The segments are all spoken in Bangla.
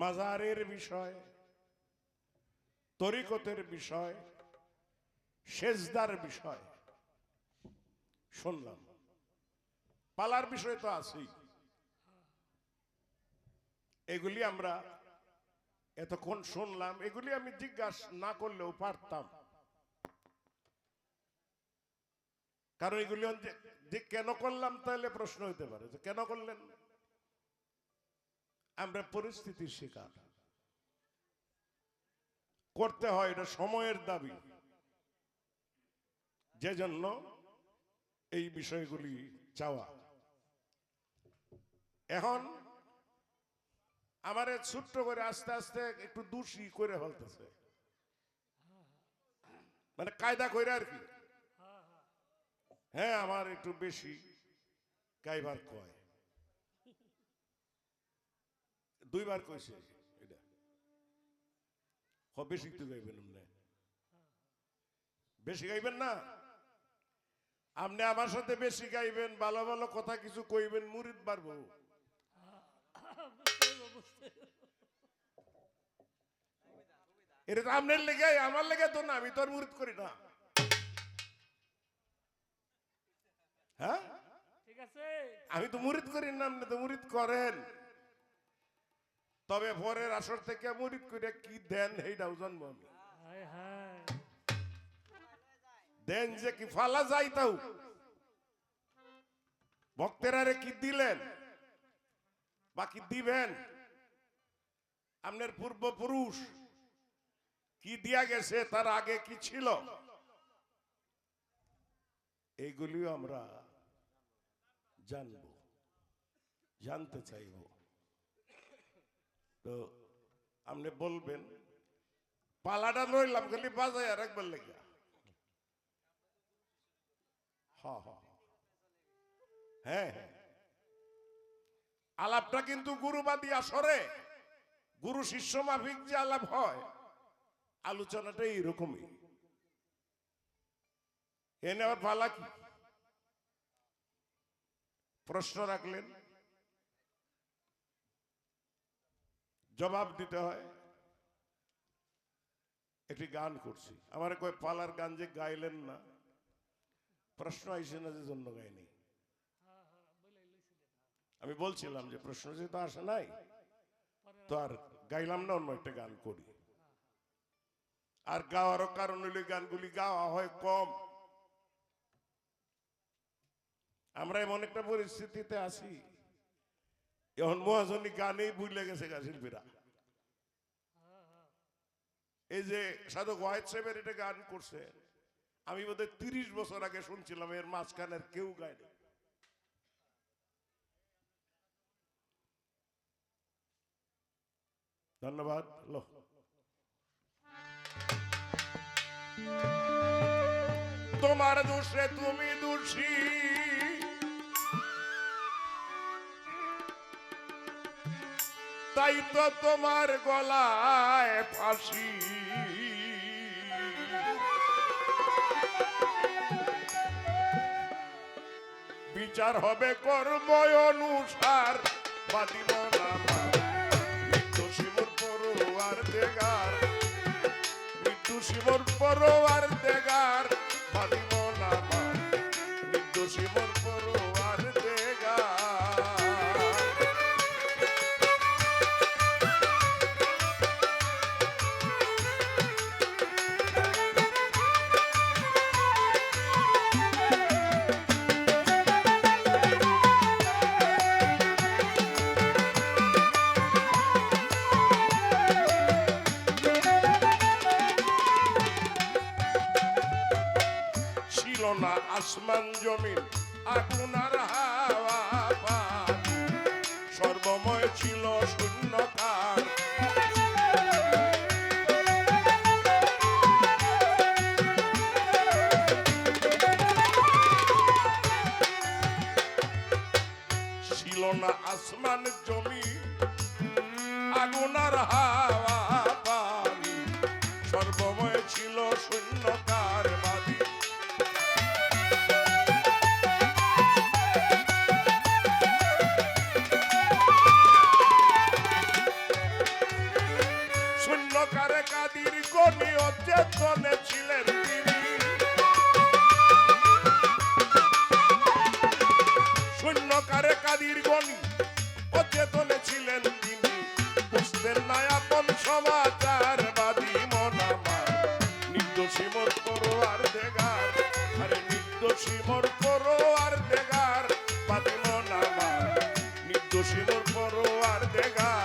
মাজারের বিষয়, তরিকতের বিষয়, সেজদার বিষয় শুনলাম। পালার বিষয় তো আছেই, এগুলি আমরা এতক্ষণ শুনলাম। এগুলি আমি জিজ্ঞাসা না করলেও পারতাম, কারণ এগুলি যে কেন করলাম তাহলে প্রশ্ন হইতে পারে যে কেন করলেন। আমরা পরিস্থিতির শিকার, করতে হয়, এটা সময়ের দাবি, যে জন্য এই বিষয়গুলি চাওয়া। এখন আমারে ছোট্ট করে আস্তে আস্তে একটু দোষী করে ফেলতেছে, মানে কায়দা করে আর কি। হ্যাঁ, আমার একটু বেশি গাইবার কয়, দুইবার কইছে এটা। বেশি তো গাইবেন না, বেশি গাইবেন না। আপনি আমার সাথে বেশি গাইবেন, ভালো ভালো কথা কিছু কইবেন, মুরিদ বাড়বো। এটা তো আপনার লেগে, আমার লেগে তো না, আমি তো আর মুরিদ করি না। হ্যাঁ, ঠিক আছে, আমি তো মুরিদ করি না, আপনি তো মুরিদ করেন। তবে পরের আসর থেকে মুরিদ করে কি দেন এইটাও জানবো আমি। হায় হায়, দেন যে কি ফালা যাই, তাও ভক্তেরারে কি দিলেন বাকি দিবেন, আপনার পূর্বপুরুষ কি দিয়া গেছে, তার আগে কি ছিল, এইগুলিও আমরা জানব, জানতে চাইব। তো আপনি বলবেন, পালাটা লইলাম খালি বাজায় আর একবার লেগে। হ্যাঁ, আলাপটা কিন্তু গুরুবাদী আসরে, গুরু শিষ্য মাফিক যে আলাপ হয়, আলোচনাটা এইরকমই। এনে আবার পালা কি, প্রশ্ন রাখলেন, জবাব দিতে হয়। একটি গান করছি, আমার কয় পালার গান যে গাইলেন না, প্রশ্ন আইসে না যে জন্য গাইনি। আমি বলছিলাম যে প্রশ্ন যেহেতু আসে নাই, তো আর গাইলাম না, অন্য একটা গান করি। আর গাওয়ারও কারণ হইলে গানগুলি গাওয়া হয় কম। আমরা এমন একটা পরিস্থিতিতে আছি, এখন মহাজনী গানেই ভুলে গেছে গা শিল্পীরা। এই যে সাধক ওয়াহিদ সাহেবের এটা গান করছে, আমি বোধহয় 30 বছর আগে শুনছিলাম, এর মাঝখানের কেউ গায়নি। ধন্যবাদ। লো, তোমার দোষে তুমি দোষী, তাই তো তোমার গলায় ফাঁসি। বিচার হবে কর্ম অনুসার, বাদিব না মৃত্যু শিবর পরোয়ার দেগার, মৃত্যু শিবর পরোয়ার দেগার, বাদিব না মৃত্যু শিবর পরোয়ার দেগার। না আসমান জমিন আগুন আর হাওয়া পানি, সর্বময় ছিল শূন্যকার। ছিল না আসমান জমিন আগুন আর হাওয়া পানি, সর্বময় ছিল শূন্যকার বাদী। কারে কাদির গনি অচেতনে ছিলেন তিনি শূন্য কারে কাদির গনি অচেতনে ছিলেন তিনি বুঝতেন না আপন সমাচার বাদী মন আমার নির্দোষী মোর পরোয়ার দেগার আরে নির্দোষী মোর পরোয়ার দেগার বাদী মন আমার নির্দোষী মোর পরোয়ার দেগার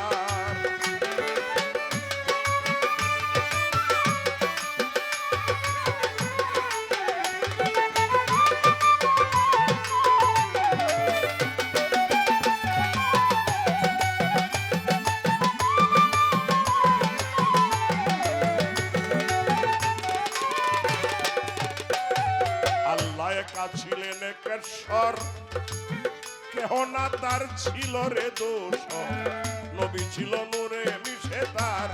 ছিলেন কেশর কেহ না তার ছিল রে দোষ নবী ছিল নূরে মিশে তার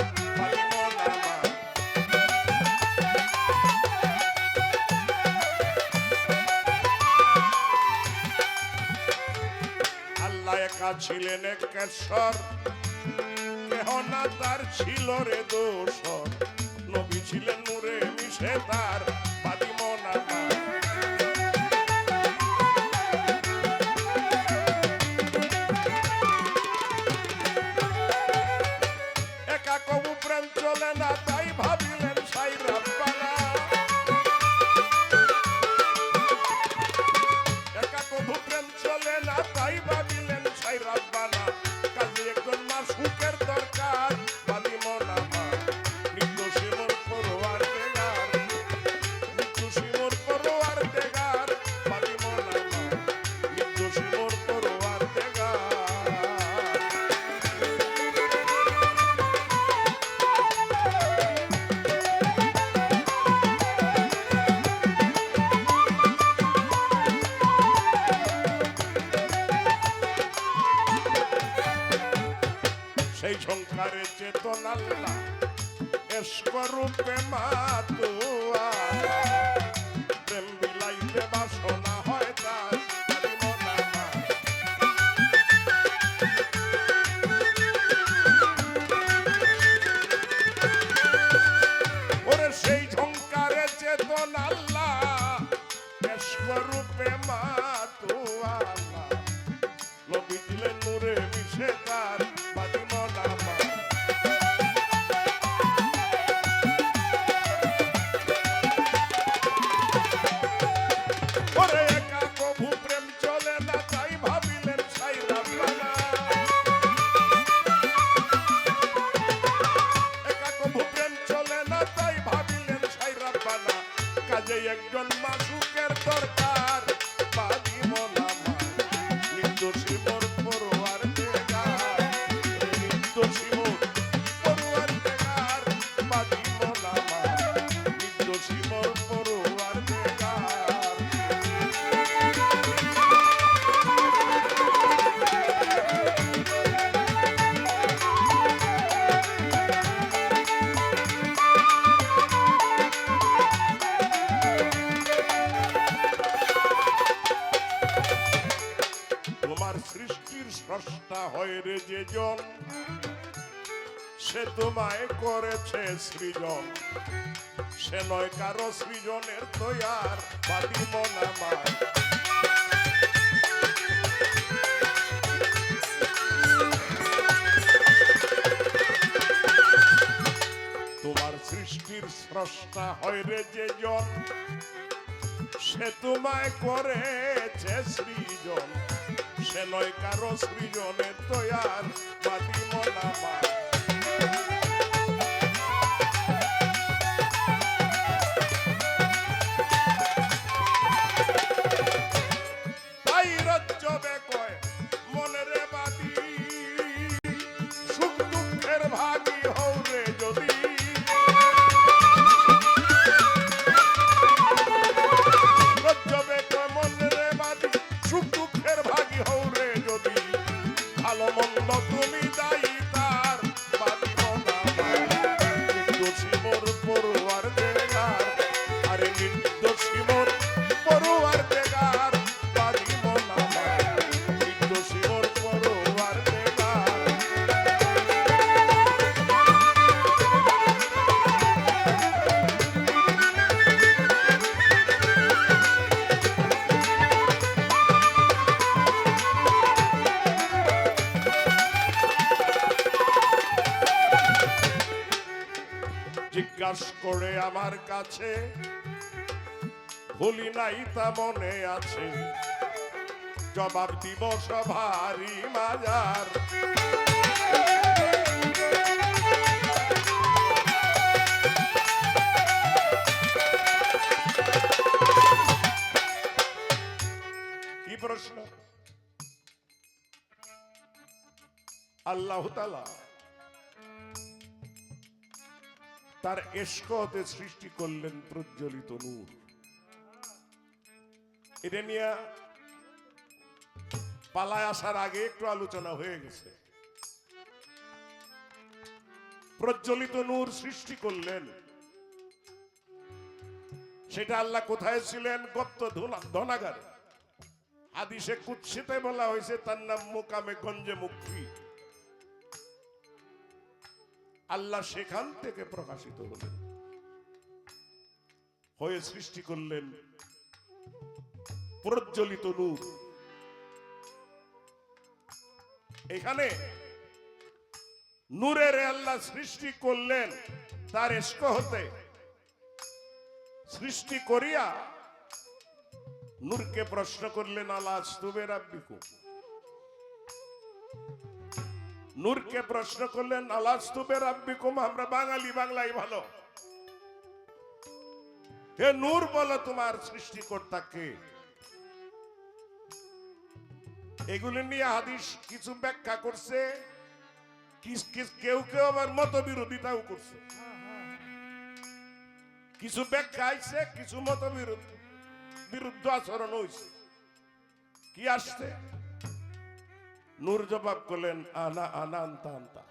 আল্লাহ একা ছিলেন কেশর কেহ না তার ছিল রে দোষ নবী ছিলেন নূরে মিশে তার বাদী মন আমার চলে না তাই ভাবিলেন সাই রাব্বানা একা কবু প্রেম চলে না তাই ভাবিলেন সাই রাব্বানা কাজে একজন মাসুকের দরকার বাদী মন আমার নির্দোষী মোর পরোয়ার দেগার নির্দোষী মোর পরোয়ার দেগার বাদী মন আমার নির্দোষী মোর পরোয়ার দেগার সেই ঝংকারে চেতন আল্লাহ এসকরূপে মাতুয়া প্রেম বিলাইতে বাসনা হয় তার ওরে সেই ঝংকারে চেতন আল্লাহ এসকরূপে মাতুয়া নবী দিলেন নূরে মিশে তার বাদী মন আমার ওরে একা কবু প্রেম চলে না তাই ভাবিলেন সাই রাব্বানা একা কবু প্রেম চলে না তাই ভাবিলেন সাই রাব্বানা কাজে একজন মাসুকের দরকার বাদী মন আমার নির্দোষী মোর পরোয়ার দেগার নির্দোষী মোর পরোয়ার দেগার বাদী মন আমার নির্দোষী মোর পরোয়ার দেগার তোমার সৃষ্টির স্রষ্টা হয় রে যে জন সে তোমায় করেছে সৃজন সে নয় কারো সৃজনের তৈয়ার বাদী মন আমার তোমার সৃষ্টির স্রষ্টা হয় রে যে জন সে তোমায় করেছে সৃজন সে নয় কারো সৃজনের তৈয়ার বাদী মন আমার তাই রজ্জবে কয় মনে রে বাদী সুখ দুঃখের ভাগী হও রে যদি রজ্জবে কয় মনে রে বাদী সুখ দুঃখের ভাগী হও রে যদি ভালো মন্দ তুমি দায়ী জিজ্ঞাস করে আমার কাছে, ভুলি নাই তা মনে আছে, জবাব দিব সভারি মাজার। কি প্রশ্ন? আল্লাহ তাআলা তার ইশকতে সৃষ্টি করলেন প্রজ্বলিত নূর। এটা নিয়ে পালায় আসার আগে একটু আলোচনা হয়ে গেছে। প্রজ্বলিত নূর সৃষ্টি করলেন, সেটা আল্লাহ কোথায় ছিলেন? গুপ্ত ধনাগারে। হাদিসে কুদসিতে বলা হয়েছে তার নাম মুকামে গঞ্জে মুক্তি। আল্লাহ সেখান থেকে প্রকাশিত হলেন, হয়ে সৃষ্টি করলেন প্রজ্বলিত নূর। এখানে নূরের আল্লাহ সৃষ্টি করলেন তার ইশক হতে। সৃষ্টি করিয়া নূরকে প্রশ্ন করলেন, আলাস্তু বিরাব্বিকুম। নূরকে প্রশ্ন করলেন, আলাস্তু বিরাব্বিকুম। আমরা বাঙালি, বাংলায় ভালো। হে নূর, বলো তোমার সৃষ্টিকর্তা কে? এগুলি নিয়ে হাদিস কিছু ব্যাখ্যা করছে, কেউ কেউ আবার মতবিরোধিতাও করছে। কিছু ব্যাখ্যা আইছে, কিছু বিরুদ্ধ আচরণ হয়েছে। কি আসছে? নূর জবাব করলেন, আনা আনা আনতা আনতা।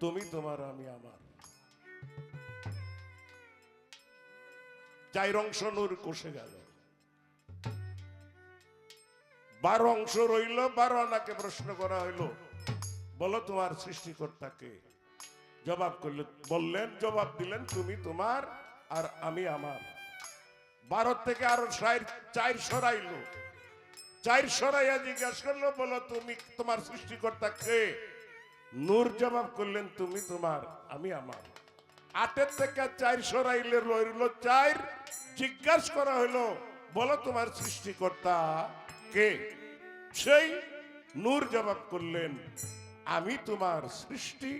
তুমি তোমার, আমি আমার। 4 অংশ নূর কষে গেল, 12 অংশ রইল। 12 আনাকে প্রশ্ন করা হইল, বলো তোমার সৃষ্টিকর্তাকে? জবাব দিলেন, তুমি তোমার আর আমি আমার। 12 থেকে আরো 4 সরাইল। 4 সরাইয়া জিজ্ঞাসা করলো, বলো তুমি তোমার সৃষ্টিকর্তা কে? নূর জবাব করলেন, তুমি তোমার, আমি আমার। 8 থেকে 4 সরাইলে রইল 4। জিজ্ঞাসা করা হলো, বলো তোমার সৃষ্টিকর্তা কে? সেই নূর জবাব করলেন, আমি তোমার সৃষ্টি,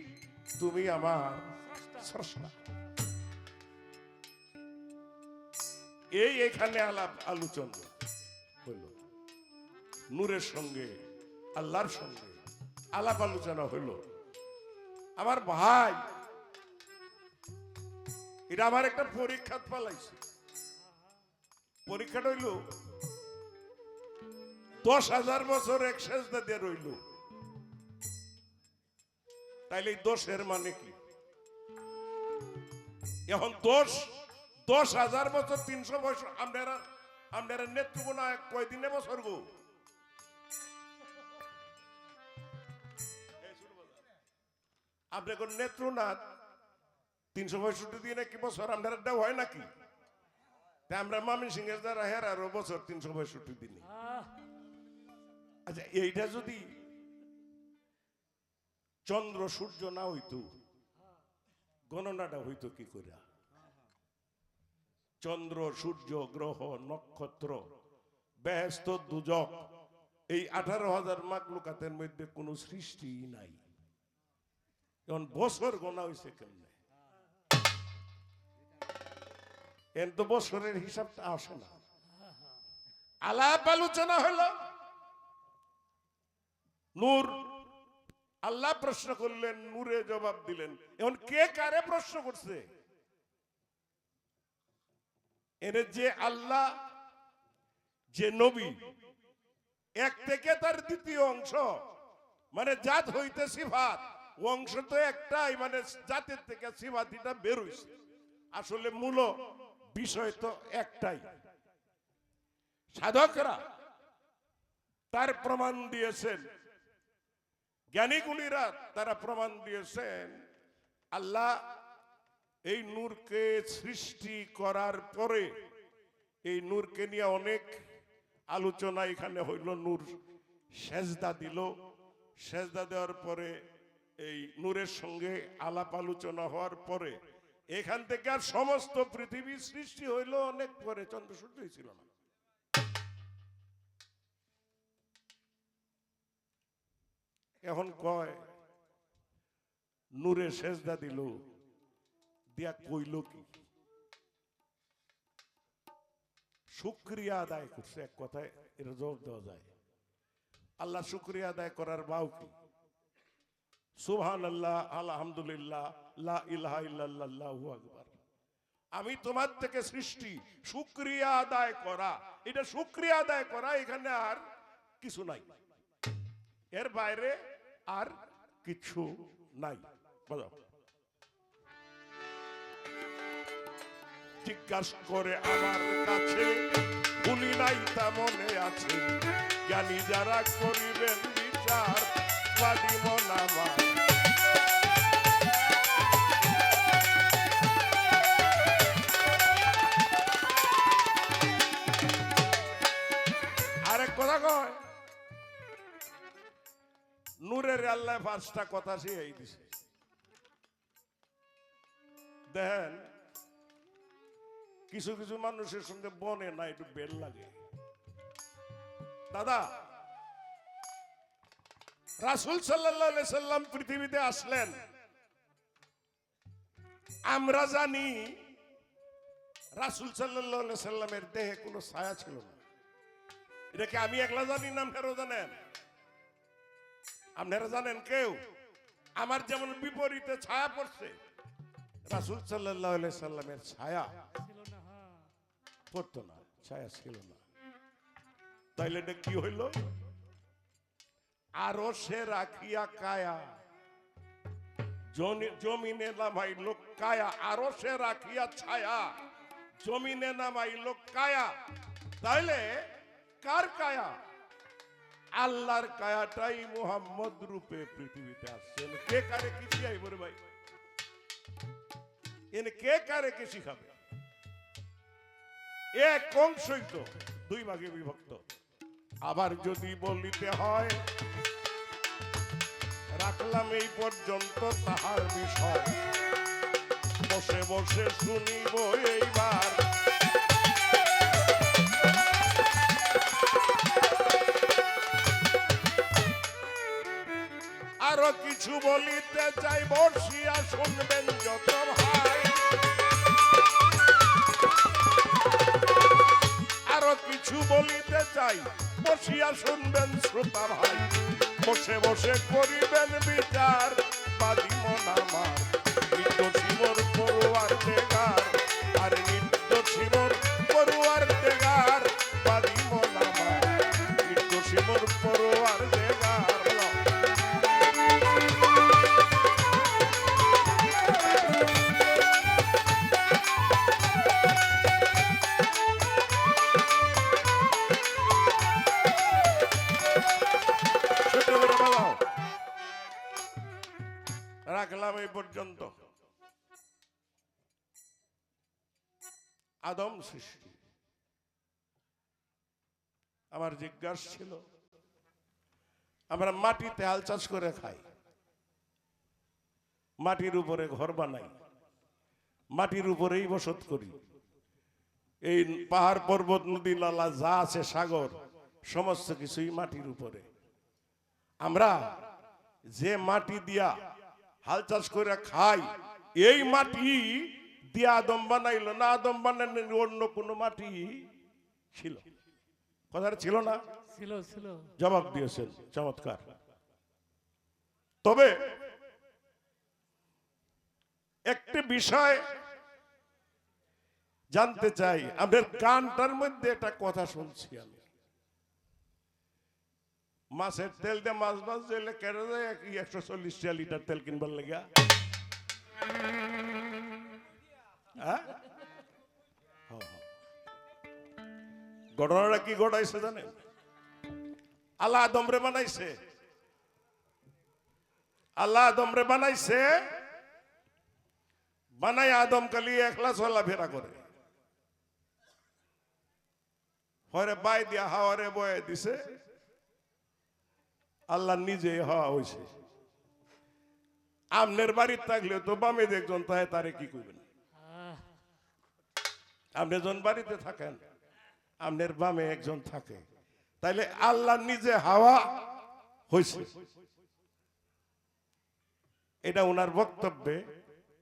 তুমি আমার স্রষ্টা। এখানে আলোচনা হইল। নূরের সঙ্গে আল্লাহর সঙ্গে আলাপ আলোচনা হইল। আমার ভাই, এটা আমার একটা পরীক্ষা পালাইছে। পরীক্ষাটা হইল 10,000 বছর এক সেজদা দিয়ে রইল। তাইলে 10-এর মানে কি? এখন 10,000 বছর 300 বছর। আপনারা নেত্রকোনা কয়দিনে বছর গো? আপনার নেত্রনাথ 365 দিনে কি বছর আপনারা দেওয়া হয় নাকি? আমরা মামিন সিংহের দ্বারা হেরারও বছর 365 দিনে। আচ্ছা, এইটা যদি চন্দ্র সূর্য না হইতো, গণনাটা হইতো কি করে? চন্দ্র সূর্য গ্রহ নক্ষত্র বেহেশত দুজক, এই 18,000 মাখলুকাতের মধ্যে কোনো সৃষ্টি নাই। এখন বছর গোনা হয়েছে কেমনে? এর তো বছরের হিসাবটা আসে না। আলাপ আলোচনা হলো। নূর, আল্লাহ প্রশ্ন করলেন, নূরে জবাব দিলেন। এখন কে কারে প্রশ্ন করছে? এর যে আল্লাহ, যে নবী, এক থেকে তার দ্বিতীয় অংশ, মানে জাত হইতে সিফাত, অংশ তো একটাই, মানে জাতের থেকে সিফাতিটা বের হইছে। আসলে মূল বিষয় তো একটাই। সাধকরা তার প্রমাণ দিয়েছেন, জ্ঞানীগুণীরা তারা প্রমাণ দিয়েছেন। আল্লাহ এই নূরকে সৃষ্টি করার পরে এই নূরকে নিয়ে অনেক আলোচনা এখানে হইল। নূর সেজদা দিল, সেজদা দেওয়ার পরে এই নূরের সঙ্গে আলাপ আলোচনা হওয়ার পরে এখান থেকে আর সমস্ত পৃথিবীর সৃষ্টি হইল অনেক পরে, চন্দ্র সূর্যই ছিল না। এখন কয় নূরে সেজদা দিল, দিয়া কইল কি? শুকরিয়া আদায় করছে, এক কথায় এর জবাব দেওয়া যায়। আল্লাহ শুকরিয়া আদায় করার বাউ কি? সুবহানাল্লাহ, আলহামদুলিল্লাহ, লা ইলাহা ইল্লাল্লাহ, আল্লাহু আকবার। আমি তোমার থেকে সৃষ্টি, শুকরিয়া আদায় করা, এটা শুকরিয়া আদায় করা, এখানে আর কিছু নাই, এর বাইরে আর কিছু নাই। বাজাও। জিজ্ঞাসা করে আমার কাছে, ভুলি নাই তা মনে আছে, জ্ঞানী যারা করিবেন বিচার, বাদী মন আমার। আরেক কথা কয়, নূরের আল্লাহ 5টা কথা শিখাই দিছে। দেখেন কিছু কিছু মানুষের সঙ্গে বনে না, একটু বেল লাগে। দাদা, রাসূল সাল্লাল্লাহু আলাইহি সাল্লাম পৃথিবীতে আসলেন, আমরা জানি রাসূল সাল্লাল্লাহু আলাইহি সাল্লামের দেহে কোনো ছায়া ছিল না। এটা কি আমি একলা জানি না আপনারাও জানেন? আপনারা জানেন কেউ? আমার যেমন বিপরীতে ছায়া পড়ছে, রাসূল সাল্লাল্লাহু আলাইহি সাল্লামের ছায়া ছিল না। হ্যাঁ, পড়তো না, ছায়া ছিল না। তাইলে এটা কি হইল? আরো সে রাখিয়া কায়া, জমিনে নামাইল কায়া, আরো সে রাখিয়া ছায়া, জমিনে নামাইল কায়া। তাইলে কার কায়া? আল্লাহর কায়াটাই মুহাম্মদ রূপে পৃথিবীতে আসছেন। কে কারে কি শিখাইব রে ভাই? এনে কে কারে কি শিখাবে? এক অংশই তো 2 ভাগে বিভক্ত। আবার যদি বলিতে হয়, রাখলাম এই পর্যন্ত তাহার বিষয়, বসে বসে শুনিব এইবার। আরো কিছু বলিতে চাই, বসিয়া শুনবেন যত ভাই। আরো কিছু বলিতে চাই, বসিয়া শুনবেন শ্রোতা ভাই। বসে বসে করিবেন বিচার, বাদী মন আমার। নিত্য শিবর পড়ুয়ার দেগার, আর নিত্য শিবর পড়ুয়ার দেগার, বাদী মন আমার। নিত্য শিবর পড়ুয়ার দেগার। রাখলাম এই পর্যন্ত। আদম সৃষ্টি। আমার জিজ্ঞাসা ছিল, আমরা মাটিতে হাল চাষ করে খাই, মাটির উপরে ঘর বানাই, মাটির উপরেই বসত করি। এই পাহাড় পর্বত নদী নালা যা আছে, সাগর, সমস্ত কিছুই মাটির উপরে। আমরা যে মাটি দিয়া হাল চাষ করে খাই, এই মাটি দিয়া আদম বানাইল না? আদম বানাইল অন্য কোন মাটি ছিল? কথাটা ছিল না? ছিল ছিল। জবাব দিয়েছেন, চমৎকার। তবে একটি বিষয় জানতে চাই, আমাদের গানটার মধ্যে একটা কথা শুনছি আমি, মাছের তেল দিয়ে মাছ মাছ দিলে কেটে যায় 140 লিটার তেল কিনবার লেগে। ঘটনাটা কি ঘটাইছে জানেন? আল্লাহ আদমরে বানাইছে, আল্লাহ আদমরে বানাইছে, বানাই আদম কালি একলা চলাফেরা করে। হরে বাই দিয়া হাওয়ারে বয়ে দিছে, আল্লাহ নিজে হাওয়া হয়েছে। আমনের বাড়ির থাকলে তো বামে দেখজন তাই তারে কি করবেন? আপনি যখন বাড়িতে থাকেন আমনের বামে একজন থাকে, তাইলে আল্লাহ নিজে হাওয়া হয়েছে, এটা ওনার বক্তব্যে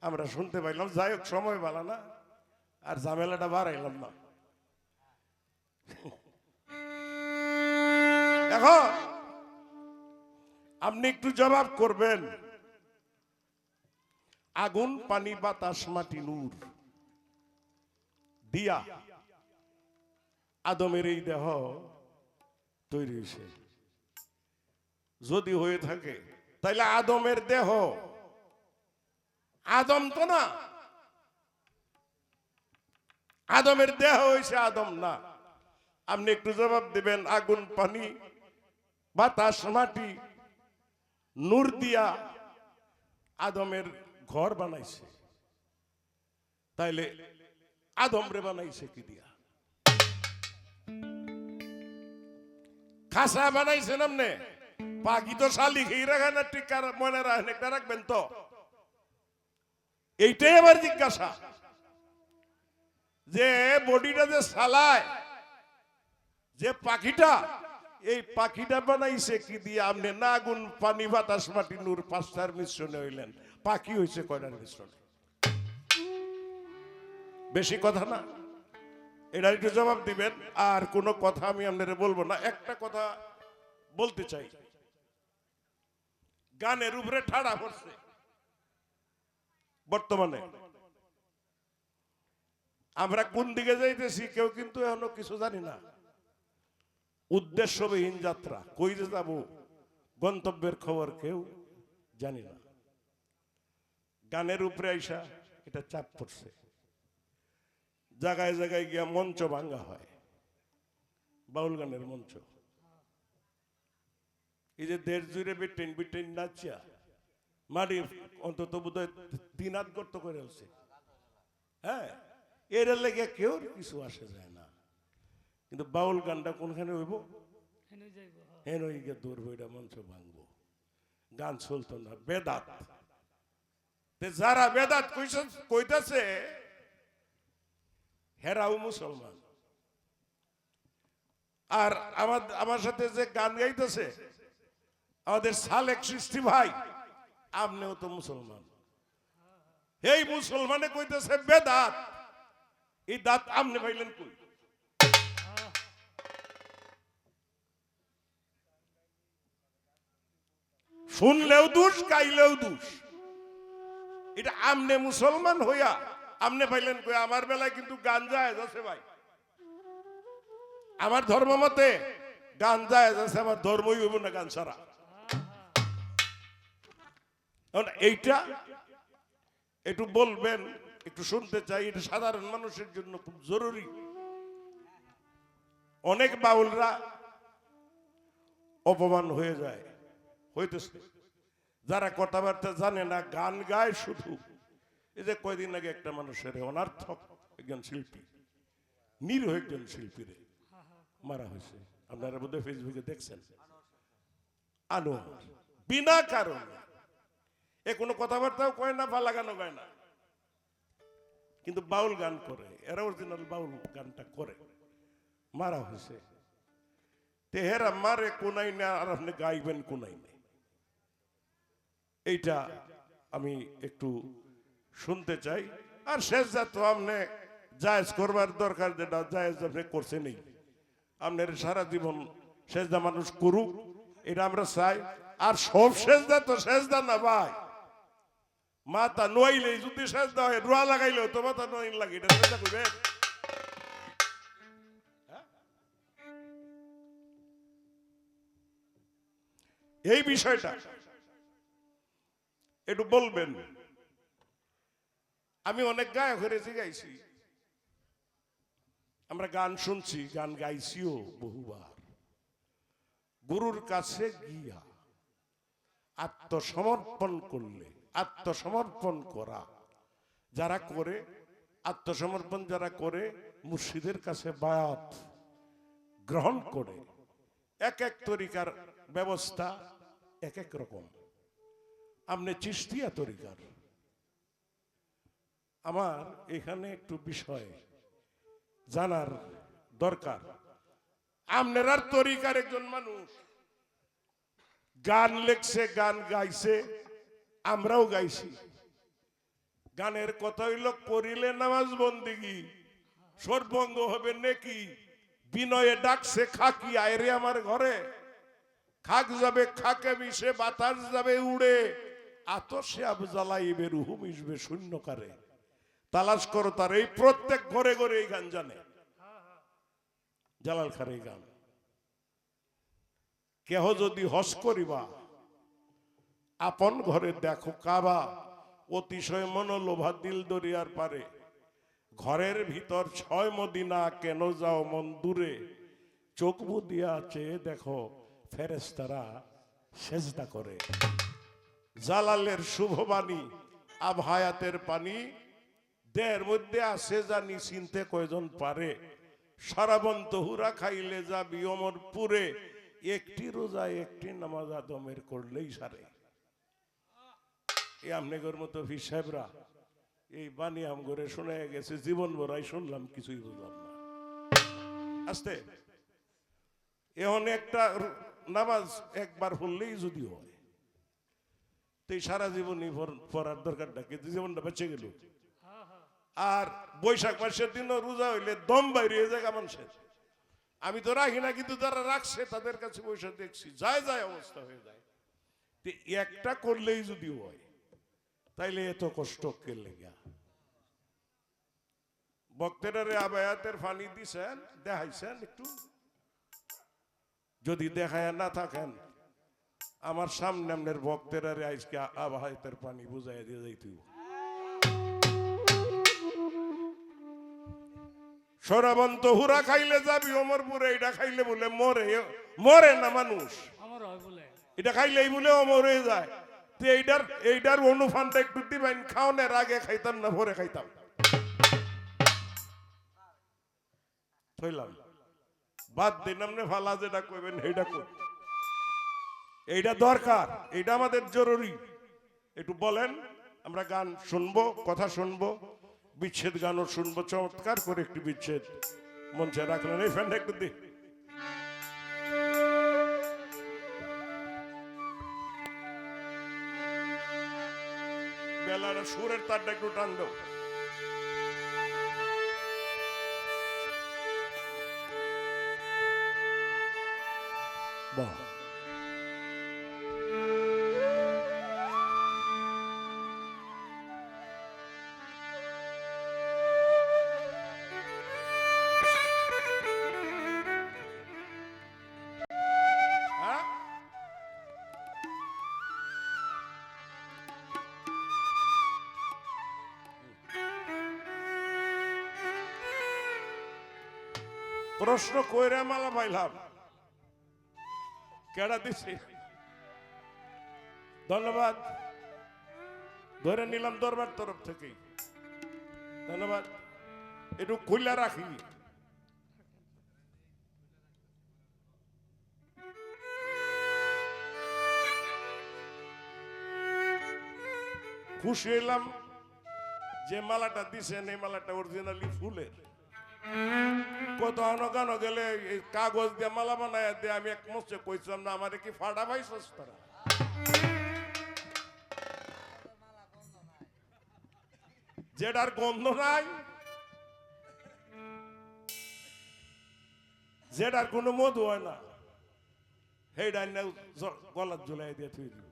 আমরা শুনতে পাইলাম। যাই হোক, সময় ভালো না, আর ঝামেলাটা বাড়াইলাম না। এখন আপনি একটু জবাব করবেন, আগুন পানি বাতাস মাটি নূর দিয়া আদমের এই দেহ তৈরি হয়েছে। যদি হয়ে থাকে তাইলে আদমের দেহ আদম তো না, আদমের দেহ হয়েছে আদম না। আপনি একটু জবাব দিবেন, আগুন পানি বাতাস মাটি নূর দিয়া আদমের ঘর বানাইছে, তাইলে আদম রে বানাইছে কি দিয়া? খাসা বানাইছেন আপনি, পাখি তো শালি খেয়ে রাখেন না, টিকার মনে রাখেন, একটা রাখবেন তো। এইটাই আবার জিজ্ঞাসা, যে বডিটা যে চালায়, যে পাখিটা, এই পাখিটা বানাইছে কি দিয়ে? আপনি না আগুন পানি বাতাস মাটি নূর পাঁচটার মিশ্রণে হইলেন, পাখি হইছে কয়টার মিশ্রণে? বেশি কথা না, এটা একটু জবাব দিবেন। আর কোনো কথা আমি আপনাদের বলবো না। একটা কথা বলতে চাই, গানের উপরে ঠাড়া পড়ছে বর্তমানে। আমরা কোন দিকে যাইতেছি কেউ কিন্তু এখনো কিছু জানি না। উদ্দেশ্যবিহীন যাত্রা, কই যে যাব গন্তব্যের খবর কেউ জানি না। গানের উপরে আইসা এটা চাপ পড়ছে, জায়গায় জায়গায় গিয়া মঞ্চ ভাঙ্গা হয়, বাউল গানের মঞ্চ। এই যে দেড় জুড়ে বিটেন বিটেন নাচিয়া মাটি অন্তত বোধহয় 3 হাত গর্ত করে আছে। হ্যাঁ, এর লেগে কেউ কিছু আসে যায় না, কিন্তু বাউল গানটা কোনখানে হইব? হেন গিয়ে দূর বইটা মঞ্চ ভাঙবো, গান চলতো না। বেদাত, যারা বেদাত কইতাছে হেরাও মুসলমান। আর আমার সাথে যে গান গাইতেছে আমাদের সালেক সৃষ্টি ভাই, আপনিও তো মুসলমান। এই মুসলমানে কইতেছে বেদাত, এই দাঁত আপনি পাইলেন কই? শুনলেও দোষ, গাইলেও দোষ। এটা আমনে মুসলমান হইয়া আমনে পাইলেন কই? আমার বেলায় কিন্তু গান জায়েজ আছে ভাই, আমার ধর্ম মতে গান জায়েজ আছে, আমার ধর্মই হইব না গান ছাড়া। এইটা একটু বলবেন, একটু শুনতে চাই, এটা সাধারণ মানুষের জন্য খুব জরুরি। অনেক বাউলরা অপমান হয়ে যায়, হইতেছে, যারা কথাবার্তা জানে না, গান গায় শুধু। এই যে কয়দিন আগে একটা মানুষের অনার্থক একজন শিল্পী, নিরীহ একজন শিল্পীরে মারা হয়েছে, আপনারা বোধহয় ফেসবুকে দেখছেন। আনোয়ার বিনা কারণে, এ কোনো কথাবার্তাও কয় না, ভালা গানও গায় না, কিন্তু বাউল গান করে, এরা অরিজিনাল বাউল গানটা করে, মারা হয়েছে। তেহেরা মারে কোনাই না, আর আপনি গাইবেন কোনাই না। এইটা আমি একটু শুনতে চাই। আর শেষ যা তো আপনি জায়েজ করবার দরকার, যেটা জায়েজ আপনি করছেনই, আপনার সারা জীবন সেজদা মানুষ করুক, এটা আমরা চাই। আর সব সেজদা তো সেজদা না ভাই, মাথা নোয়াইলে যদি সেজদা হয়, রোয়া লাগাইলে তো মাথা নোয়াইন লাগে, এটা সেজদা করবেন? এই বিষয়টা একটু বলবেন। আমি অনেক গায়ক হয়েছি, গাইছি, আমরা গান শুনছি, গান গাইছিও বহুবার। গুরুর কাছে গিয়া আত্মসমর্পণ করলে, আত্মসমর্পণ করা যারা করে, আত্মসমর্পণ যারা করে, মুর্শিদের কাছে বায়াত গ্রহণ করে, এক এক তরিকার ব্যবস্থা এক এক রকম। আপনি চিশতিয়া তরিকার। আমার এখানে একটু বিষয় জানার দরকার। আপনার তরিকার একজন মানুষ গান লেখছে, গান গাইছে, আমরাও গাইছি। গানের কথা হইল করিলে নামাজ বন্দিগি সর্বঙ্গ হবে নেকি, বিনয়ে ডাকছে খাকি আয়রে আমার ঘরে, খাক যাবে খাকে মিশে বাতাস যাবে উড়ে, আতসে আব জ্বালাইবে রুহু মিশবে শূন্যকারে। তালাশ করো তার, এই প্রত্যেক ঘরে ঘরে এই গান জানে, জালাল খার এই গান। কেহ যদি হস করিবা আপন ঘরে দেখো কাবা, অতিশয় মনোলোভা দিল দরিয়ার পারে, ঘরের ভিতর 6 মদিনা কেন যাও মন দূরে, চোখ বুদিয়া চেয়ে দেখো ফেরেশতারা সেজদা করে। জালালের শুভবাণী আব হায়াতের পানি, দেহের মধ্যে আছে জানি চিনতে কয়জন পারে, সারাবন তহুরা খাইলে যাবি অমরপুরে, একটি রোজা একটি নামাজ আদমের করলেই সারে। এই আমনেগর মতো ফির সাহেবরা এই বাণী আমগরে শুনে গেছে, জীবন ভরাই শুনলাম, কিছুই বুঝলাম না। আস্তে এখন একটা নামাজ একবার পড়লেই যদি হয়, তো সারা জীবনই পড়ার দরকারটা কিন্তু জীবনটা বেঁচে গেল। আর বৈশাখ মাসের দিনও রোজা হইলে দম বাইরে জায়গা মানুষের। আমি তো রাখি না, কিন্তু যারা রাখছে তাদের কাছে বৈশাখ দেখছি যায় যায় অবস্থা হয়ে যায়। একটা করলেই যদি হয় তাইলে এত কষ্ট কে লেগা? বক্তেরারে আবায়াতের ফানি দিছেন, দেখাইছেন একটু? যদি দেখায় না থাকেন আমার সামনে আপনার বক্তেরারে আজকে আবায়াতের পানি বুঝাই দিয়ে যাইতে। সরাবন্ত হুরা খাইলে যাবি অমরপুরে, এটা খাইলে বলে মরে, মরে না মানুষ, আমার হয় বলে এটা খাইলেই বলে অমর হয়ে যায়। তো এইটার অনুফানটা একটু দিবেন, খাওয়ানোর আগে খাইতাম না পরে খাইতাম। থইলাম বাদ দিন, আপনি ফালা যেটা কইবেন সেইটা কই, এইটা দরকার, এইটা আমাদের জরুরি। একটু বলেন, আমরা গান শুনবো, কথা শুনবো, বিচ্ছেদ গানও শুনবো। চমৎকার করে একটি বিচ্ছেদ মঞ্চে রাখলেন, এই ফ্যানটা একটু দি। বেলার সুরের তারটা একটু টান দাও। বাহ, হ্যাঁ প্রশ্ন কইরা মালা পাইলাম, কেডা দিছে? ধন্যবাদ, ধরে নিলাম দরবার তরফ থেকে, ধন্যবাদ। একটু খুলে রাখি। খুশি হইলাম যে মালাটা দিছেন, এই মালাটা অরিজিনালি ফুলের। কত গানো গেলে কাগজ দিয়ে মালা বানায় দিয়ে আমি এক মস্তে কইছিলাম না, আমার কি ফাটা ভাই সস্তারা, যেটার গন্ধ নাই, যেটার কোনো মধু হয় না, সেইটা গলার ঝুলাই দিয়ে থুই দিব।